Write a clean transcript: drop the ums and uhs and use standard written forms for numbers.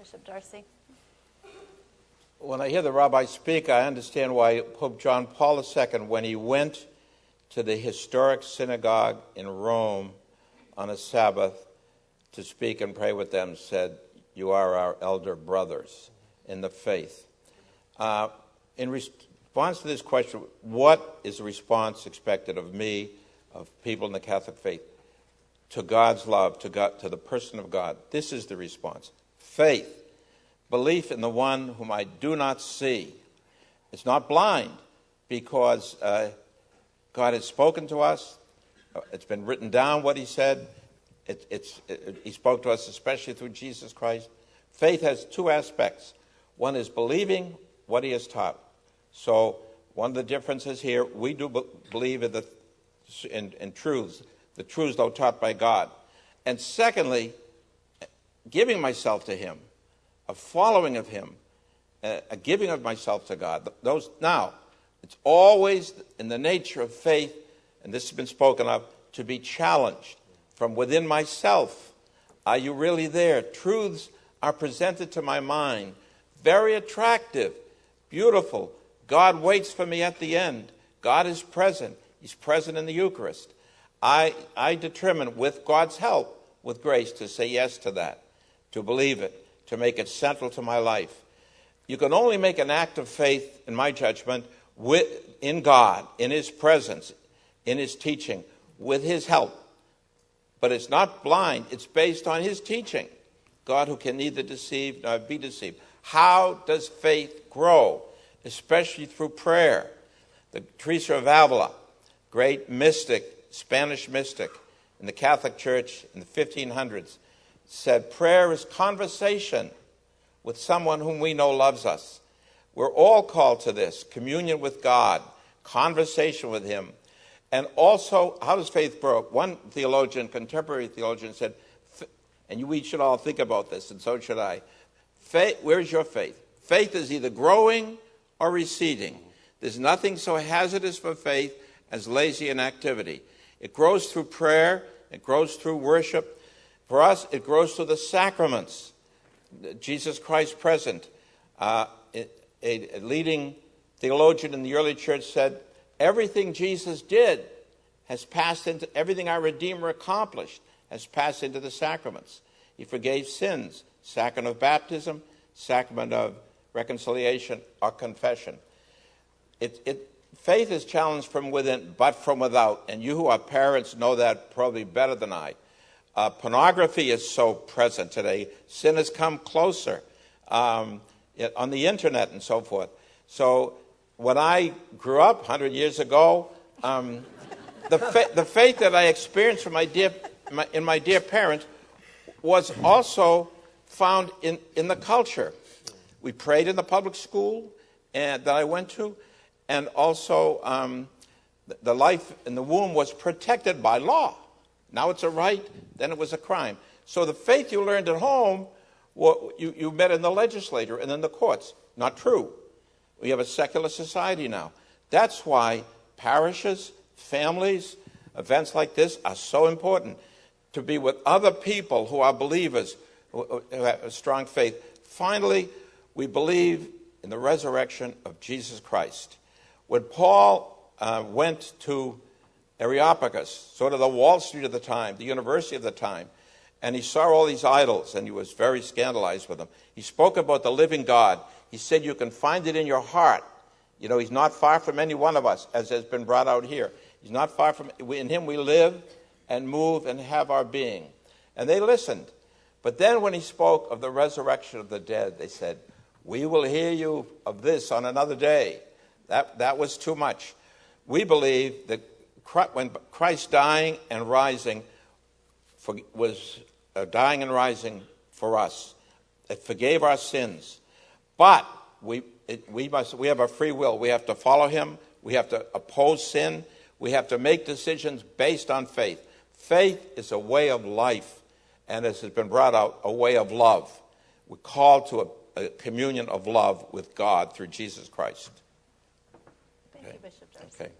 Bishop Darcy. When I hear the rabbi speak, I understand why Pope John Paul II, when he went to the historic synagogue in Rome on a Sabbath to speak and pray with them, said, "You are our elder brothers in the faith." In response to this question, what is the response expected of me, of people in the Catholic faith, to God's love, to God, to the person of God? This is the response. Faith. Belief in the one whom I do not see. It's not blind, because God has spoken to us. It's been written down what he said. He spoke to us especially through Jesus Christ. Faith has two aspects. One is believing what he has taught. So one of the differences here, we do believe in truths, the truths though taught by God. And secondly, giving myself to him, a following of him, a giving of myself to God. Now, it's always in the nature of faith, and this has been spoken of, to be challenged from within myself. Are you really there? Truths are presented to my mind, very attractive, beautiful. God waits for me at the end. God is present. He's present in the Eucharist. I determine, with God's help, with grace, to say yes to that, to believe it, to make it central to my life. You can only make an act of faith, in my judgment, in God, in his presence, in his teaching, with his help. But it's not blind. It's based on his teaching. God, who can neither deceive nor be deceived. How does faith grow? Especially through prayer. The Teresa of Avila, great mystic, Spanish mystic in the Catholic Church in the 1500s, said prayer is conversation with someone whom we know loves us. We're all called to this, communion with God, conversation with him. And also, how does faith grow? One theologian, contemporary theologian, said, and we should all think about this, and so should I, where's your faith? Faith is either growing or receding. There's nothing so hazardous for faith as lazy inactivity. It grows through prayer. It grows through worship. For us, it grows through the sacraments. Jesus Christ present. A leading theologian in the early church said, everything Jesus did has passed into, everything our Redeemer accomplished has passed into the sacraments. He forgave sins, sacrament of baptism, sacrament of reconciliation, or confession. Faith is challenged from within, but from without. And you who are parents know that probably better than I. Pornography is so present today. Sin has come closer on the internet and so forth. So when I grew up 100 years ago, the faith that I experienced from in my dear parents was also found in the culture. We prayed in the public school that I went to, and also the life in the womb was protected by law. Now it's a right, then it was a crime. So the faith you learned at home, you met in the legislature and in the courts. Not true. We have a secular society now. That's why parishes, families, events like this are so important, to be with other people who are believers, who have a strong faith. Finally, we believe in the resurrection of Jesus Christ. When Paul went to Areopagus, sort of the Wall Street of the time, the university of the time, and he saw all these idols, and he was very scandalized with them. He spoke about the living God. He said, you can find it in your heart. You know, he's not far from any one of us, as has been brought out here. He's not far from, in him we live and move and have our being. And they listened. But then when he spoke of the resurrection of the dead, they said, we will hear you of this on another day. That was too much. We believe that when Christ dying and rising was dying and rising for us, it forgave our sins. But we have a free will. We have to follow him. We have to oppose sin. We have to make decisions based on faith. Faith is a way of life, and as has been brought out, a way of love. We're called to a communion of love with God through Jesus Christ. Thank you, Bishop Darcy. Okay.